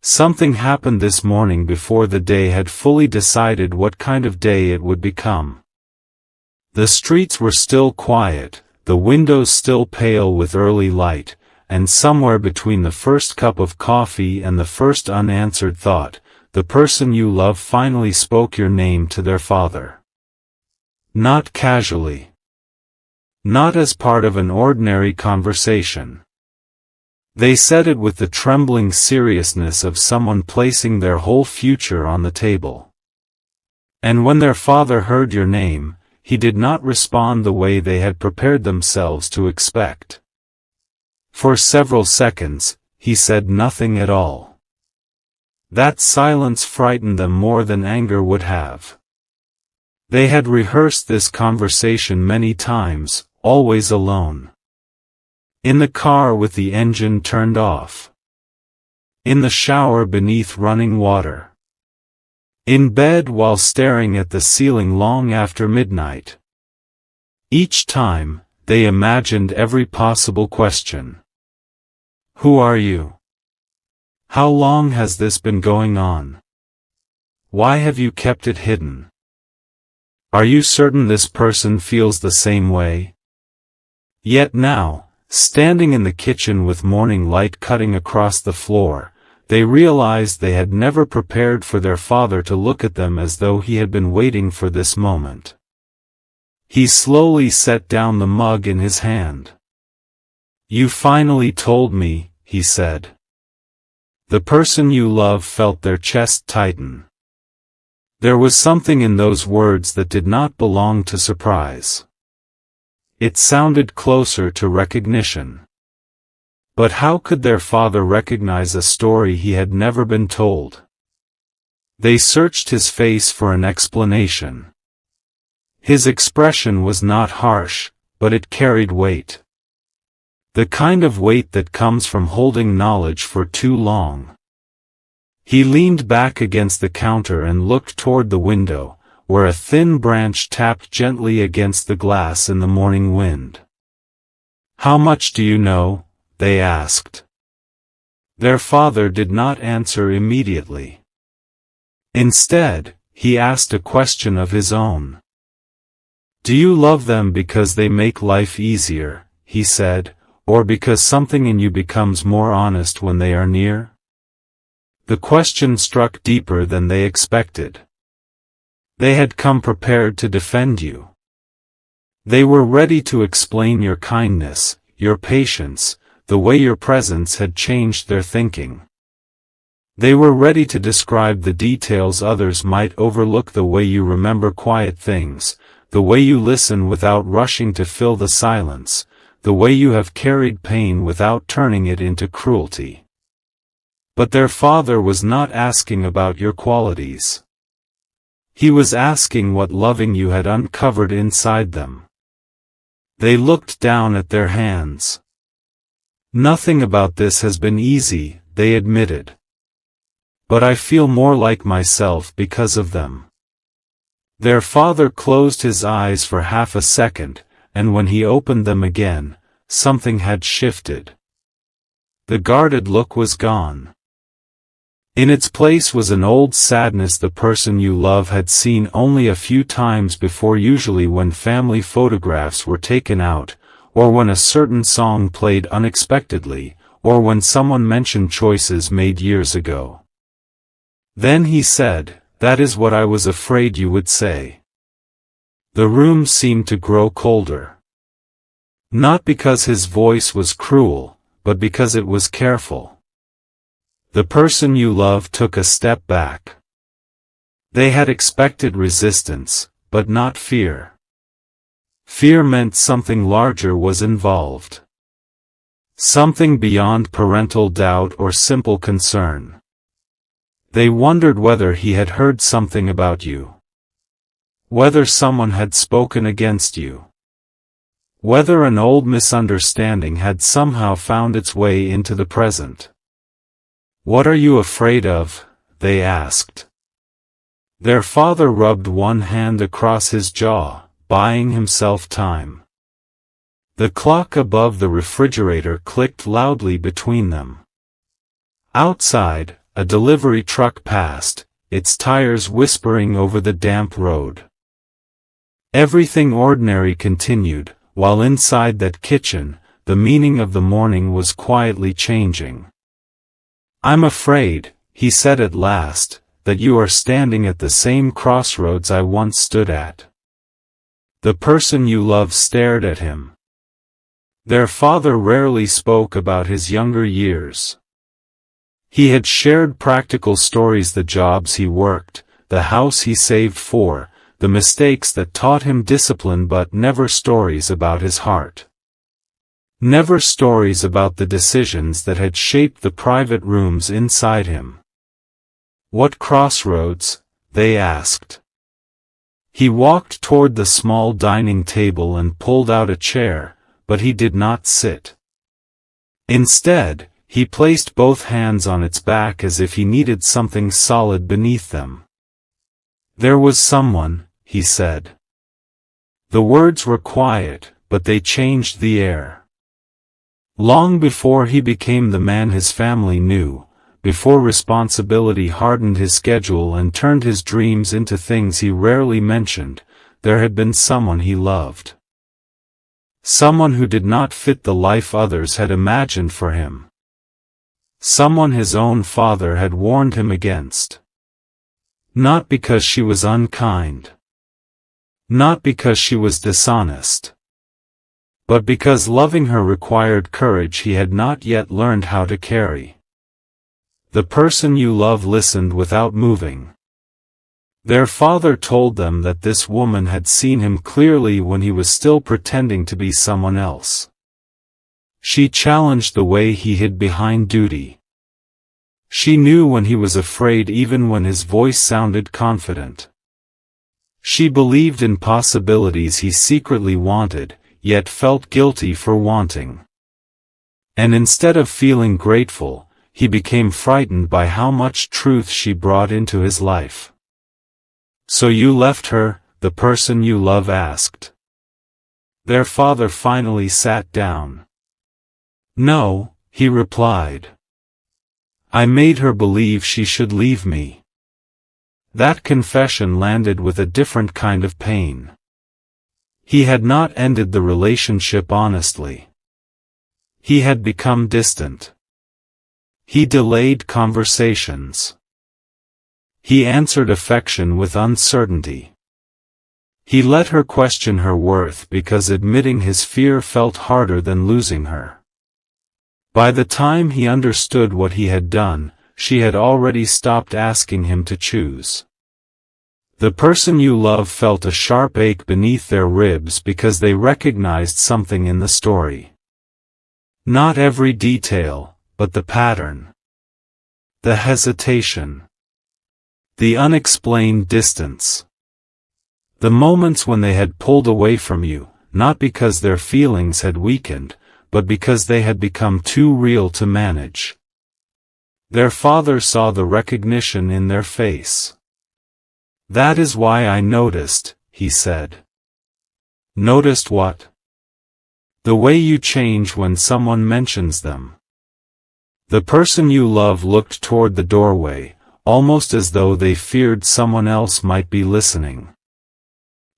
Something happened this morning before the day had fully decided what kind of day it would become. The streets were still quiet, the windows still pale with early light, and somewhere between the first cup of coffee and the first unanswered thought, the person you love finally spoke your name to their father. Not casually. Not as part of an ordinary conversation. They said it with the trembling seriousness of someone placing their whole future on the table. And when their father heard your name, he did not respond the way they had prepared themselves to expect. For several seconds, he said nothing at all. That silence frightened them more than anger would have. They had rehearsed this conversation many times, always alone. In the car with the engine turned off. In the shower beneath running water. In bed while staring at the ceiling long after midnight. Each time, they imagined every possible question. Who are you? How long has this been going on? Why have you kept it hidden? Are you certain this person feels the same way? Yet now, standing in the kitchen with morning light cutting across the floor, they realized they had never prepared for their father to look at them as though he had been waiting for this moment. He slowly set down the mug in his hand. You finally told me, he said. The person you love felt their chest tighten. There was something in those words that did not belong to surprise. It sounded closer to recognition. But how could their father recognize a story he had never been told? They searched his face for an explanation. His expression was not harsh, but it carried weight. The kind of weight that comes from holding knowledge for too long. He leaned back against the counter and looked toward the window, where a thin branch tapped gently against the glass in the morning wind. How much do you know? They asked. Their father did not answer immediately. Instead, he asked a question of his own. Do you love them because they make life easier, he said, or because something in you becomes more honest when they are near? The question struck deeper than they expected. They had come prepared to defend you. They were ready to explain your kindness, your patience, the way your presence had changed their thinking. They were ready to describe the details others might overlook, the way you remember quiet things, the way you listen without rushing to fill the silence, the way you have carried pain without turning it into cruelty. But their father was not asking about your qualities. He was asking what loving you had uncovered inside them. They looked down at their hands. Nothing about this has been easy, they admitted. But I feel more like myself because of them. Their father closed his eyes for half a second, and when he opened them again, something had shifted. The guarded look was gone. In its place was an old sadness the person you love had seen only a few times before, usually when family photographs were taken out, or when a certain song played unexpectedly, or when someone mentioned choices made years ago. Then he said, "That is what I was afraid you would say." The room seemed to grow colder. Not because his voice was cruel, but because it was careful. The person you love took a step back. They had expected resistance, but not fear. Fear meant something larger was involved. Something beyond parental doubt or simple concern. They wondered whether he had heard something about you. Whether someone had spoken against you. Whether an old misunderstanding had somehow found its way into the present. What are you afraid of? They asked. Their father rubbed one hand across his jaw, buying himself time. The clock above the refrigerator clicked loudly between them. Outside, a delivery truck passed, its tires whispering over the damp road. Everything ordinary continued, while inside that kitchen, the meaning of the morning was quietly changing. "I'm afraid," he said at last, "that you are standing at the same crossroads I once stood at." The person you love stared at him. Their father rarely spoke about his younger years. He had shared practical stories, the jobs he worked, the house he saved for, the mistakes that taught him discipline, but never stories about his heart. Never stories about the decisions that had shaped the private rooms inside him. "What crossroads?" they asked. He walked toward the small dining table and pulled out a chair, but he did not sit. Instead, he placed both hands on its back as if he needed something solid beneath them. "There was someone," he said. The words were quiet, but they changed the air. Long before he became the man his family knew, before responsibility hardened his schedule and turned his dreams into things he rarely mentioned, there had been someone he loved. Someone who did not fit the life others had imagined for him. Someone his own father had warned him against. Not because she was unkind. Not because she was dishonest. But because loving her required courage he had not yet learned how to carry. The person you love listened without moving. Their father told them that this woman had seen him clearly when he was still pretending to be someone else. She challenged the way he hid behind duty. She knew when he was afraid, even when his voice sounded confident. She believed in possibilities he secretly wanted, yet felt guilty for wanting. And instead of feeling grateful, he became frightened by how much truth she brought into his life. "So you left her?" the person you love asked. Their father finally sat down. "No," he replied. "I made her believe she should leave me." That confession landed with a different kind of pain. He had not ended the relationship honestly. He had become distant. He delayed conversations. He answered affection with uncertainty. He let her question her worth because admitting his fear felt harder than losing her. By the time he understood what he had done, she had already stopped asking him to choose. The person you love felt a sharp ache beneath their ribs because they recognized something in the story. Not every detail, but the pattern. The hesitation. The unexplained distance. The moments when they had pulled away from you, not because their feelings had weakened, but because they had become too real to manage. Their father saw the recognition in their face. "That is why I noticed," he said. "Noticed what?" "The way you change when someone mentions them." The person you love looked toward the doorway, almost as though they feared someone else might be listening.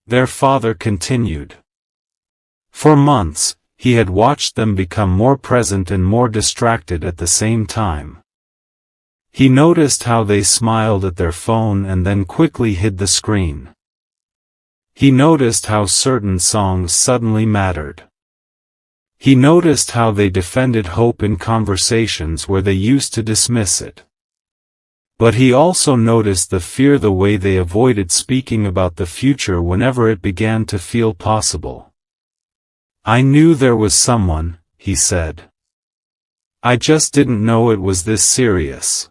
Their father continued. For months, he had watched them become more present and more distracted at the same time. He noticed how they smiled at their phone and then quickly hid the screen. He noticed how certain songs suddenly mattered. He noticed how they defended hope in conversations where they used to dismiss it. But he also noticed the fear, the way they avoided speaking about the future whenever it began to feel possible. "I knew there was someone," he said. "I just didn't know it was this serious."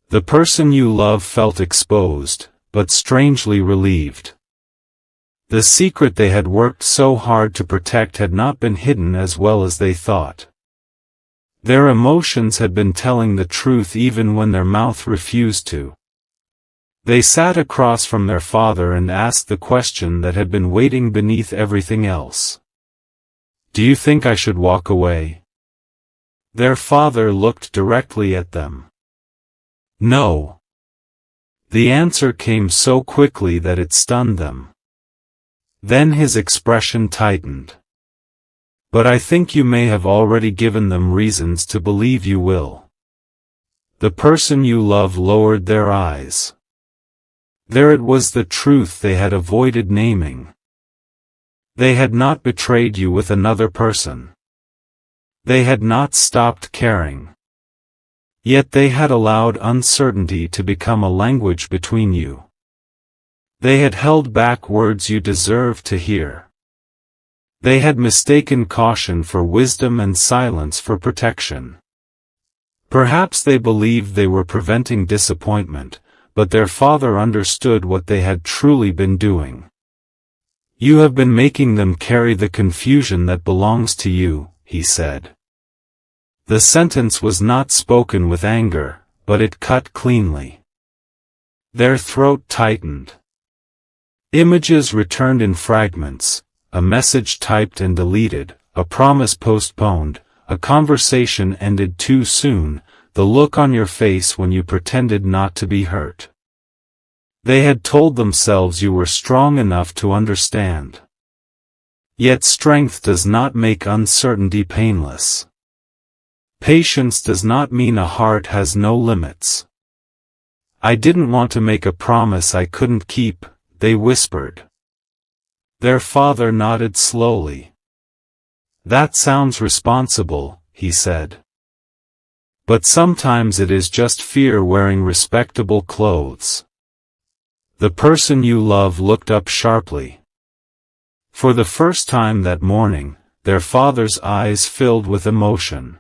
The person you love felt exposed, but strangely relieved. The secret they had worked so hard to protect had not been hidden as well as they thought. Their emotions had been telling the truth even when their mouth refused to. They sat across from their father and asked the question that had been waiting beneath everything else. "Do you think I should walk away?" Their father looked directly at them. No. The answer came so quickly that it stunned them. Then his expression tightened. But I think you may have already given them reasons to believe you will. The person you love lowered their eyes. There it was, the truth they had avoided naming. They had not betrayed you with another person. They had not stopped caring. Yet they had allowed uncertainty to become a language between you. They had held back words you deserved to hear. They had mistaken caution for wisdom and silence for protection. Perhaps they believed they were preventing disappointment, but their father understood what they had truly been doing. You have been making them carry the confusion that belongs to you, he said. The sentence was not spoken with anger, but it cut cleanly. Their throat tightened. Images returned in fragments, a message typed and deleted, a promise postponed, a conversation ended too soon, the look on your face when you pretended not to be hurt. They had told themselves you were strong enough to understand. Yet strength does not make uncertainty painless. Patience does not mean a heart has no limits. I didn't want to make a promise I couldn't keep, they whispered. Their father nodded slowly. That sounds responsible, he said. But sometimes it is just fear wearing respectable clothes. The person you love looked up sharply. For the first time that morning, their father's eyes filled with emotion.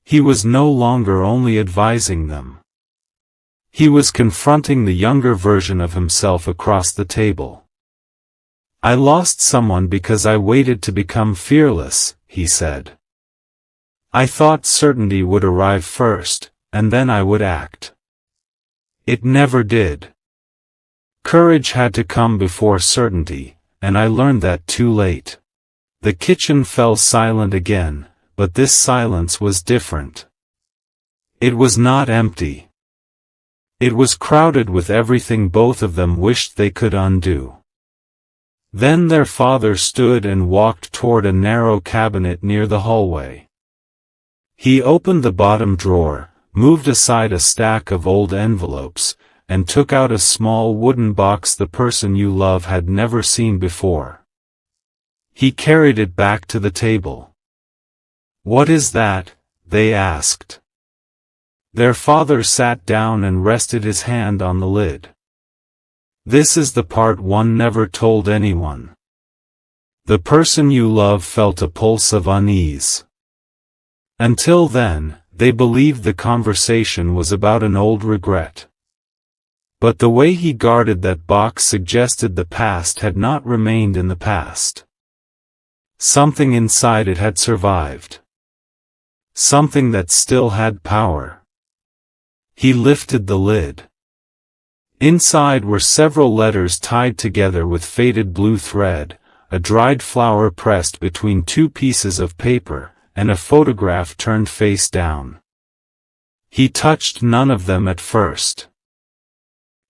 He was no longer only advising them. He was confronting the younger version of himself across the table. I lost someone because I waited to become fearless, he said. I thought certainty would arrive first, and then I would act. It never did. Courage had to come before certainty, and I learned that too late. The kitchen fell silent again, but this silence was different. It was not empty. It was crowded with everything both of them wished they could undo. Then their father stood and walked toward a narrow cabinet near the hallway. He opened the bottom drawer, moved aside a stack of old envelopes, and took out a small wooden box the person you love had never seen before. He carried it back to the table. What is that? They asked. Their father sat down and rested his hand on the lid. This is the part one never told anyone. The person you love felt a pulse of unease. Until then, they believed the conversation was about an old regret. But the way he guarded that box suggested the past had not remained in the past. Something inside it had survived. Something that still had power. He lifted the lid. Inside were several letters tied together with faded blue thread, a dried flower pressed between two pieces of paper, and a photograph turned face down. He touched none of them at first.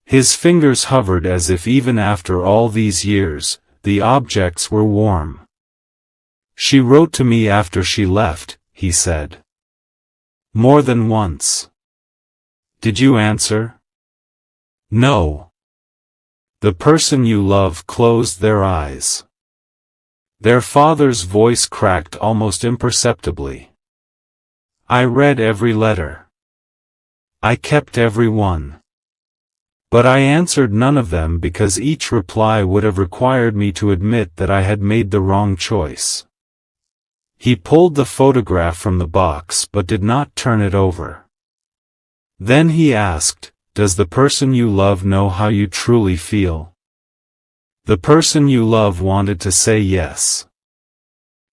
His fingers hovered as if even after all these years, the objects were warm. She wrote to me after she left, he said. More than once. Did you answer? No. The person you love closed their eyes. Their father's voice cracked almost imperceptibly. I read every letter. I kept every one. But I answered none of them because each reply would have required me to admit that I had made the wrong choice. He pulled the photograph from the box but did not turn it over. Then he asked, does the person you love know how you truly feel? The person you love wanted to say yes.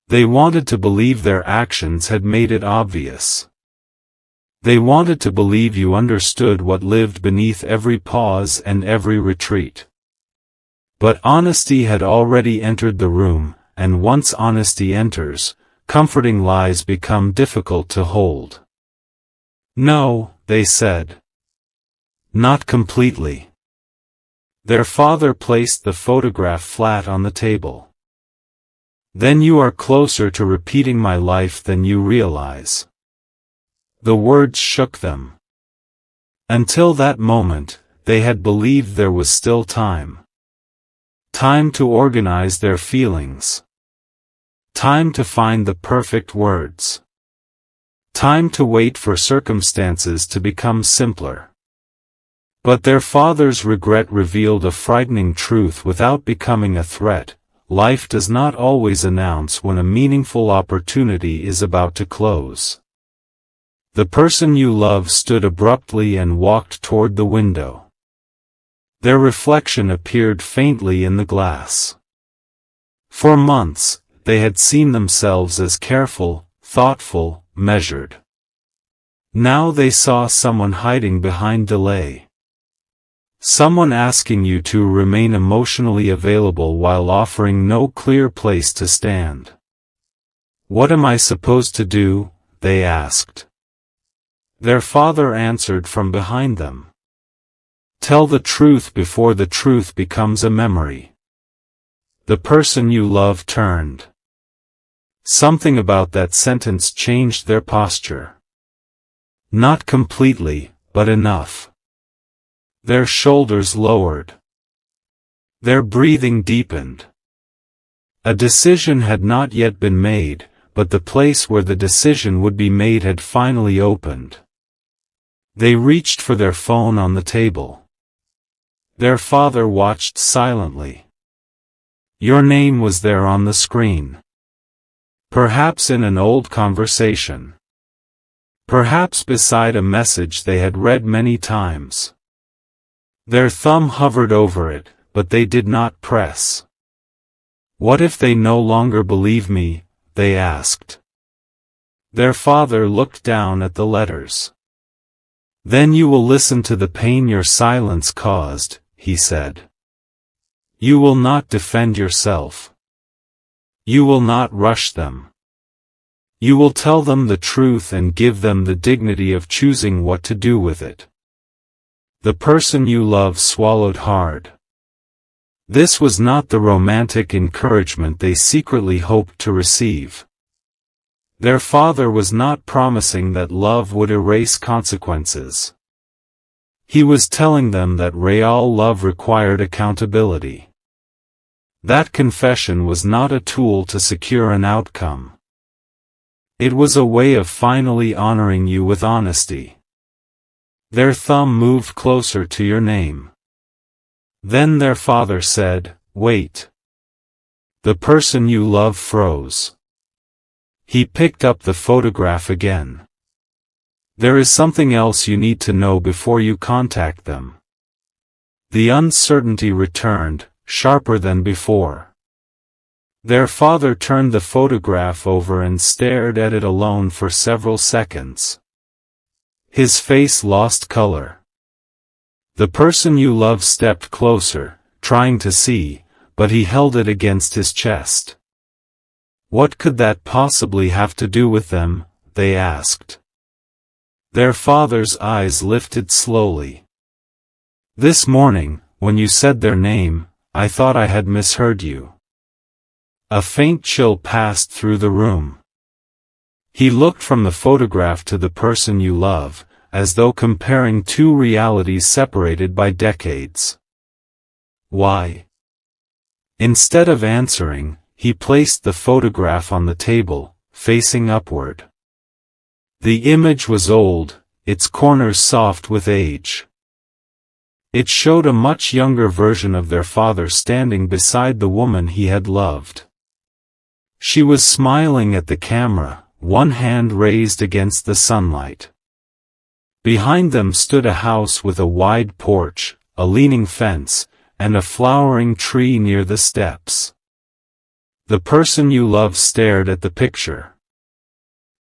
They wanted to believe their actions had made it obvious. They wanted to believe you understood what lived beneath every pause and every retreat. But honesty had already entered the room, and once honesty enters, comforting lies become difficult to hold. No, they said. Not completely. Their father placed the photograph flat on the table. Then you are closer to repeating my life than you realize. The words shook them. Until that moment, they had believed there was still time. Time to organize their feelings. Time to find the perfect words. Time to wait for circumstances to become simpler. But their father's regret revealed a frightening truth without becoming a threat. Life does not always announce when a meaningful opportunity is about to close. The person you love stood abruptly and walked toward the window. Their reflection appeared faintly in the glass. For months, they had seen themselves as careful, thoughtful, measured. Now they saw someone hiding behind delay. Someone asking you to remain emotionally available while offering no clear place to stand. "What am I supposed to do?" they asked. Their father answered from behind them. "Tell the truth before the truth becomes a memory." The person you love turned. Something about that sentence changed their posture. Not completely, but enough. Their shoulders lowered. Their breathing deepened. A decision had not yet been made, but the place where the decision would be made had finally opened. They reached for their phone on the table. Their father watched silently. Your name was there on the screen. Perhaps in an old conversation. Perhaps beside a message they had read many times. Their thumb hovered over it, but they did not press. "What if they no longer believe me?" they asked. Their father looked down at the letters. "Then you will listen to the pain your silence caused," he said. "You will not defend yourself. You will not rush them. You will tell them the truth and give them the dignity of choosing what to do with it." The person you love swallowed hard. This was not the romantic encouragement they secretly hoped to receive. Their father was not promising that love would erase consequences. He was telling them that real love required accountability. That confession was not a tool to secure an outcome. It was a way of finally honoring you with honesty. Their thumb moved closer to your name. Then their father said, "Wait." The person you love froze. He picked up the photograph again. "There is something else you need to know before you contact them." The uncertainty returned, sharper than before. Their father turned the photograph over and stared at it alone for several seconds. His face lost color. The person you love stepped closer, trying to see, but he held it against his chest. "What could that possibly have to do with them?" they asked. Their father's eyes lifted slowly. "This morning, when you said their name, I thought I had misheard you." A faint chill passed through the room. He looked from the photograph to the person you love, as though comparing two realities separated by decades. "Why?" Instead of answering, he placed the photograph on the table, facing upward. The image was old, its corners soft with age. It showed a much younger version of their father standing beside the woman he had loved. She was smiling at the camera, one hand raised against the sunlight. Behind them stood a house with a wide porch, a leaning fence, and a flowering tree near the steps. The person you love stared at the picture.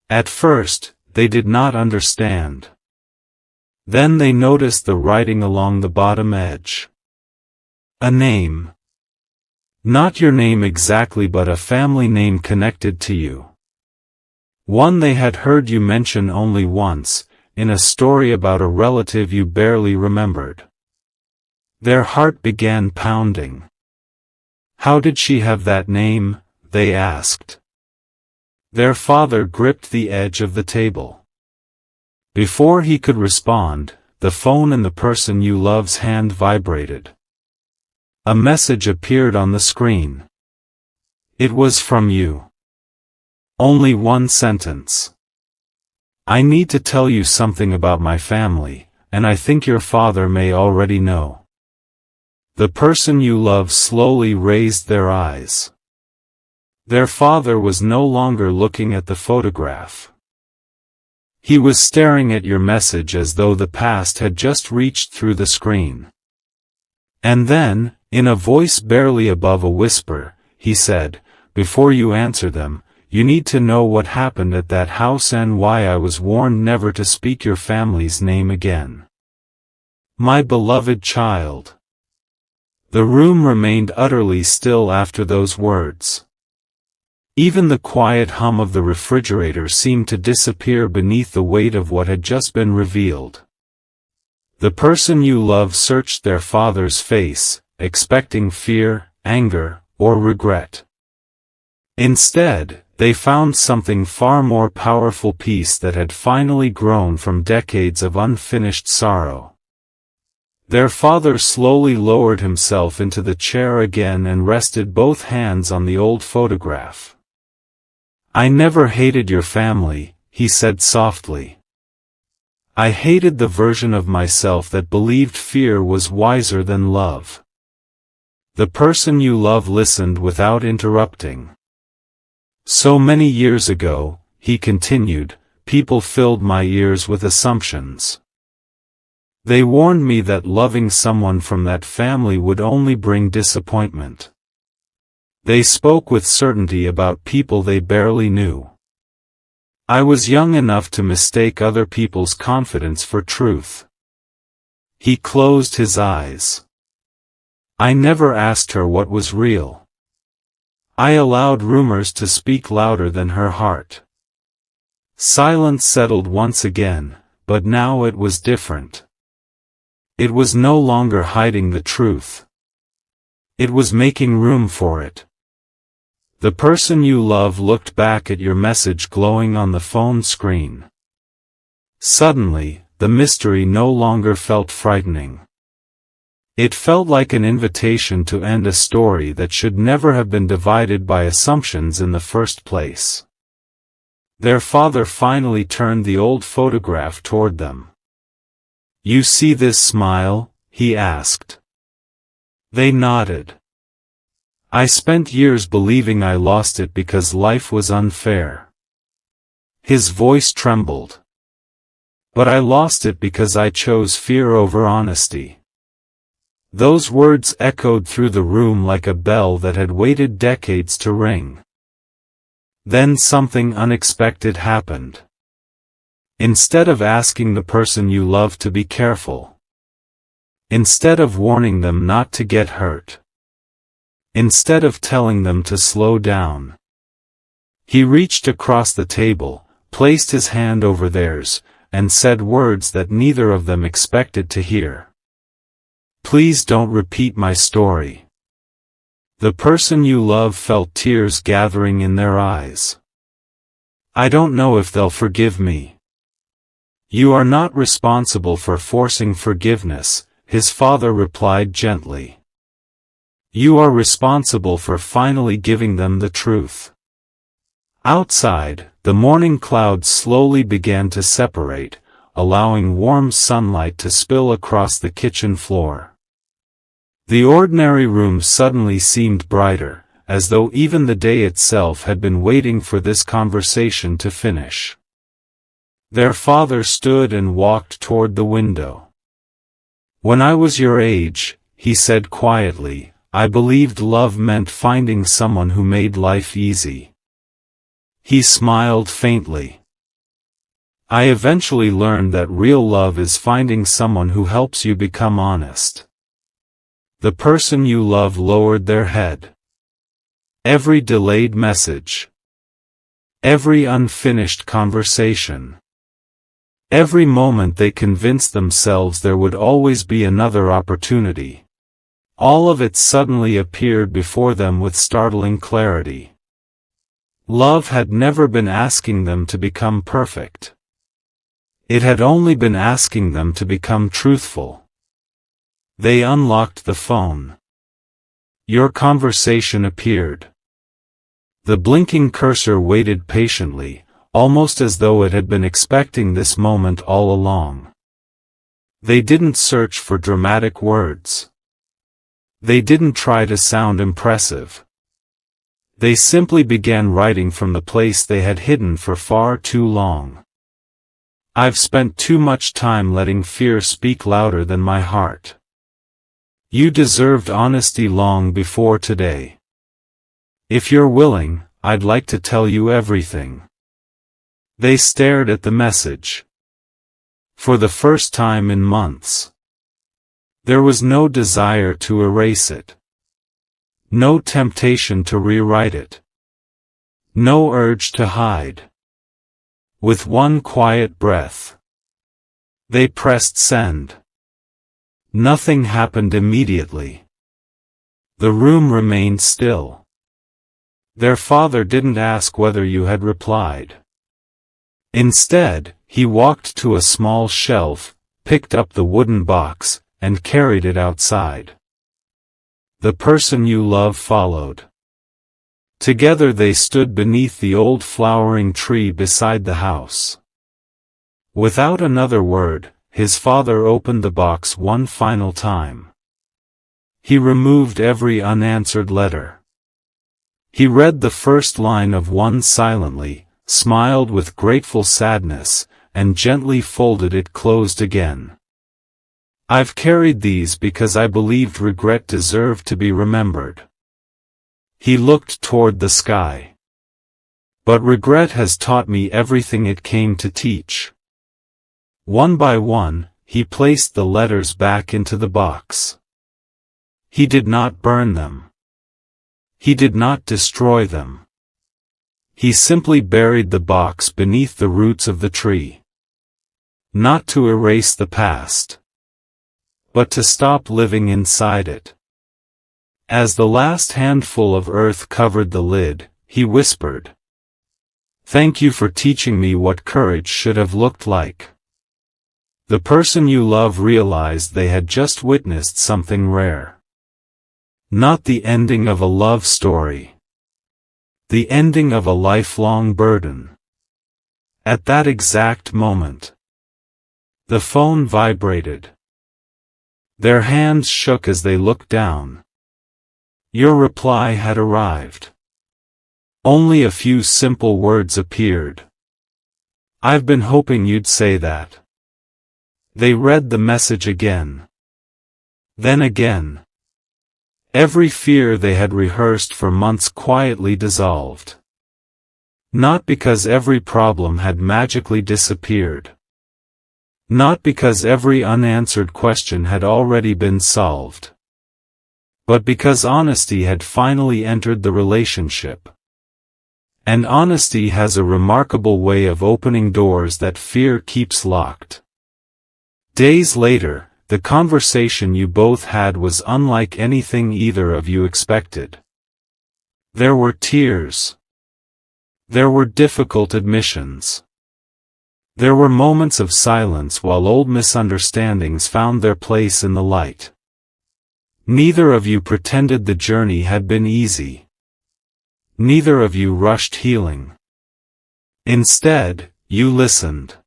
At first, they did not understand. Then they noticed the writing along the bottom edge. A name. Not your name exactly, but a family name connected to you. One they had heard you mention only once, in a story about a relative you barely remembered. Their heart began pounding. How did she have that name? They asked. Their father gripped the edge of the table. Before he could respond, the phone in the person you love's hand vibrated. A message appeared on the screen. It was from you. Only one sentence. I need to tell you something about my family, and I think your father may already know. The person you love slowly raised their eyes. Their father was no longer looking at the photograph. He was staring at your message as though the past had just reached through the screen. And then, in a voice barely above a whisper, he said, "Before you answer them, you need to know what happened at that house and why I was warned never to speak your family's name again. My beloved child." The room remained utterly still after those words. Even the quiet hum of the refrigerator seemed to disappear beneath the weight of what had just been revealed. The person you love searched their father's face, expecting fear, anger, or regret. Instead, they found something far more powerful: peace that had finally grown from decades of unfinished sorrow. Their father slowly lowered himself into the chair again and rested both hands on the old photograph. "I never hated your family," he said softly. "I hated the version of myself that believed fear was wiser than love." The person you love listened without interrupting. "So many years ago," he continued, "people filled my ears with assumptions. They warned me that loving someone from that family would only bring disappointment. They spoke with certainty about people they barely knew. I was young enough to mistake other people's confidence for truth." He closed his eyes. "I never asked her what was real. I allowed rumors to speak louder than her heart." Silence settled once again, but now it was different. It was no longer hiding the truth. It was making room for it. The person you love looked back at your message glowing on the phone screen. Suddenly, the mystery no longer felt frightening. It felt like an invitation to end a story that should never have been divided by assumptions in the first place. Their father finally turned the old photograph toward them. "You see this smile?" he asked. They nodded. "I spent years believing I lost it because life was unfair." His voice trembled. "But I lost it because I chose fear over honesty." Those words echoed through the room like a bell that had waited decades to ring. Then something unexpected happened. Instead of asking the person you love to be careful, instead of warning them not to get hurt, instead of telling them to slow down, he reached across the table, placed his hand over theirs, and said words that neither of them expected to hear. "Please don't repeat my story." The person you love felt tears gathering in their eyes. "I don't know if they'll forgive me." "You are not responsible for forcing forgiveness," his father replied gently. "You are responsible for finally giving them the truth." Outside, the morning clouds slowly began to separate, allowing warm sunlight to spill across the kitchen floor. The ordinary room suddenly seemed brighter, as though even the day itself had been waiting for this conversation to finish. Their father stood and walked toward the window. "When I was your age," he said quietly, "I believed love meant finding someone who made life easy." He smiled faintly. "I eventually learned that real love is finding someone who helps you become honest." The person you love lowered their head. Every delayed message, every unfinished conversation, Every moment they convinced themselves there would always be another opportunity. All of it suddenly appeared before them with startling clarity. Love had never been asking them to become perfect. It had only been asking them to become truthful. They unlocked the phone. Your conversation appeared. The blinking cursor waited patiently, almost as though it had been expecting this moment all along. They didn't search for dramatic words. They didn't try to sound impressive. They simply began writing from the place they had hidden for far too long. I've spent too much time letting fear speak louder than my heart. You deserved honesty long before today. If you're willing, I'd like to tell you everything. They stared at the message. For the first time in months. There was no desire to erase it. No temptation to rewrite it. No urge to hide. With one quiet breath, they pressed send. Nothing happened immediately. The room remained still. Their father didn't ask whether you had replied. Instead, he walked to a small shelf, picked up the wooden box, and carried it outside. The person you love followed. Together they stood beneath the old flowering tree beside the house. Without another word, his father opened the box one final time. He removed every unanswered letter. He read the first line of one silently, smiled with grateful sadness, and gently folded it closed again. I've carried these because I believed regret deserved to be remembered. He looked toward the sky. But regret has taught me everything it came to teach. One by one, he placed the letters back into the box. He did not burn them. He did not destroy them. He simply buried the box beneath the roots of the tree. Not to erase the past, but to stop living inside it. As the last handful of earth covered the lid, he whispered, "Thank you for teaching me what courage should have looked like." The person you love realized they had just witnessed something rare. Not the ending of a love story. The ending of a lifelong burden. At that exact moment, the phone vibrated. Their hands shook as they looked down. Your reply had arrived. Only a few simple words appeared. "I've been hoping you'd say that." They read the message again. Then again. Every fear they had rehearsed for months quietly dissolved. Not because every problem had magically disappeared. Not because every unanswered question had already been solved. But because honesty had finally entered the relationship. And honesty has a remarkable way of opening doors that fear keeps locked. Days later, the conversation you both had was unlike anything either of you expected. There were tears. There were difficult admissions. There were moments of silence while old misunderstandings found their place in the light. Neither of you pretended the journey had been easy. Neither of you rushed healing. Instead, you listened.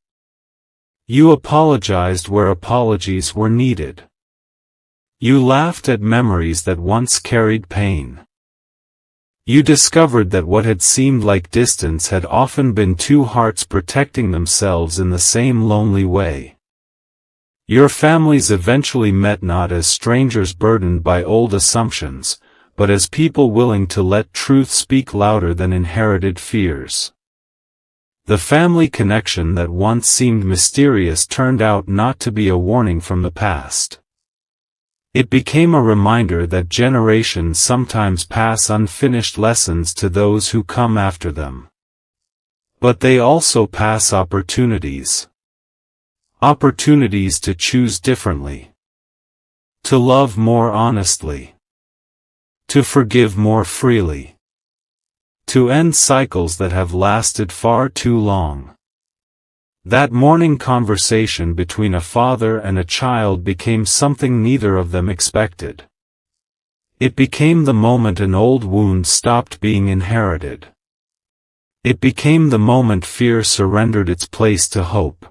You apologized where apologies were needed. You laughed at memories that once carried pain. You discovered that what had seemed like distance had often been two hearts protecting themselves in the same lonely way. Your families eventually met not as strangers burdened by old assumptions, but as people willing to let truth speak louder than inherited fears. The family connection that once seemed mysterious turned out not to be a warning from the past. It became a reminder that generations sometimes pass unfinished lessons to those who come after them. But they also pass opportunities. opportunities to choose differently, to love more honestly, to forgive more freely, to end cycles that have lasted far too long. That morning conversation between a father and a child became something neither of them expected. It became the moment an old wound stopped being inherited. It became the moment fear surrendered its place to hope.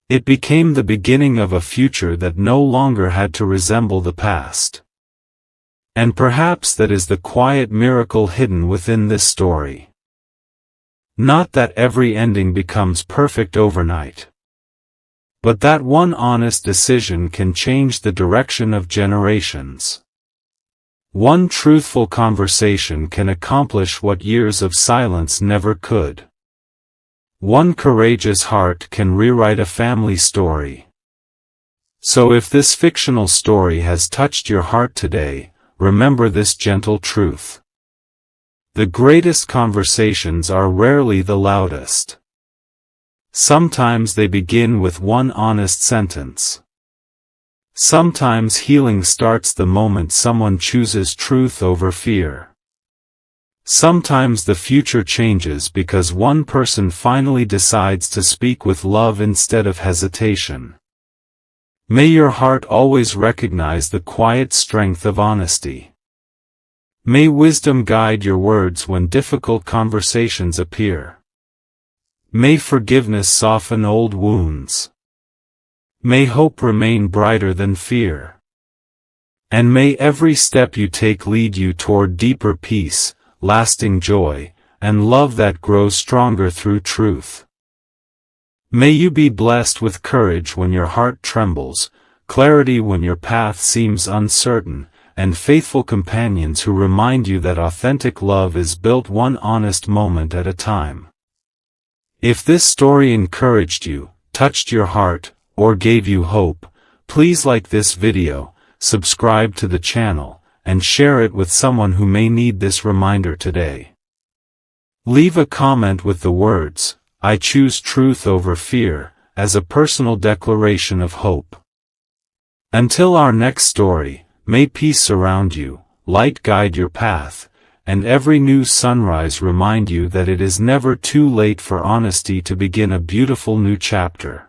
It became the beginning of a future that no longer had to resemble the past. And perhaps that is the quiet miracle hidden within this story. Not that every ending becomes perfect overnight, but that one honest decision can change the direction of generations. One truthful conversation can accomplish what years of silence never could. One courageous heart can rewrite a family story. So if this fictional story has touched your heart today, remember this gentle truth. The greatest conversations are rarely the loudest. Sometimes they begin with one honest sentence. Sometimes healing starts the moment someone chooses truth over fear. Sometimes the future changes because one person finally decides to speak with love instead of hesitation. May your heart always recognize the quiet strength of honesty. May wisdom guide your words when difficult conversations appear. May forgiveness soften old wounds. May hope remain brighter than fear. And may every step you take lead you toward deeper peace, lasting joy, and love that grows stronger through truth. May you be blessed with courage when your heart trembles, clarity when your path seems uncertain, and faithful companions who remind you that authentic love is built one honest moment at a time. If this story encouraged you, touched your heart, or gave you hope, please like this video, subscribe to the channel, and share it with someone who may need this reminder today. Leave a comment with the words, "I choose truth over fear," as a personal declaration of hope. Until our next story, may peace surround you, light guide your path, and every new sunrise remind you that it is never too late for honesty to begin a beautiful new chapter.